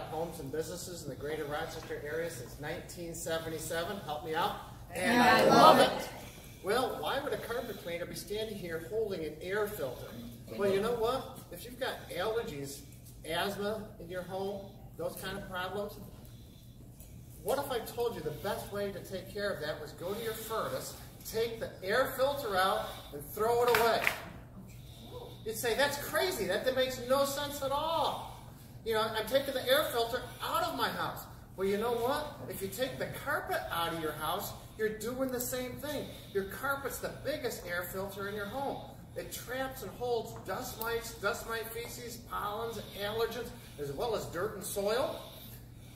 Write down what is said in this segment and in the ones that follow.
homes and businesses in the greater Rochester area since 1977. Help me out. And I love it. Well, why would a carpet cleaner be standing here holding an air filter? Well, you know what? If you've got allergies, asthma in your home, those kind of problems, what if I told you the best way to take care of that was go to your furnace, take the air filter out, and throw it away? You'd say, that's crazy. That makes no sense at all. You know, I'm taking the air filter out of my house. Well, you know what? If you take the carpet out of your house, you're doing the same thing. Your carpet's the biggest air filter in your home. It traps and holds dust mites, dust mite feces, pollens, allergens, as well as dirt and soil.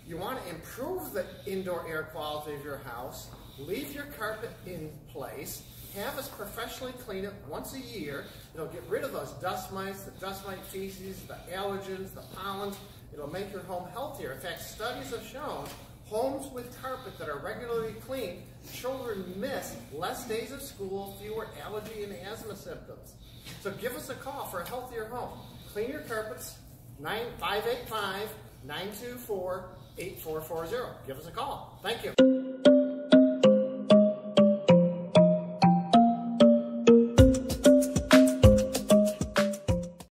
You want to improve the indoor air quality of your house. Leave your carpet in place. Have us professionally clean it once a year. It'll get rid of those dust mites, the dust mite feces, the allergens, the pollens. It'll make your home healthier. In fact, studies have shown homes with carpet that are regularly cleaned, children miss less days of school, fewer allergy and asthma symptoms. So give us a call for a healthier home. Clean your carpets, 585-924-8440. Give us a call. Thank you.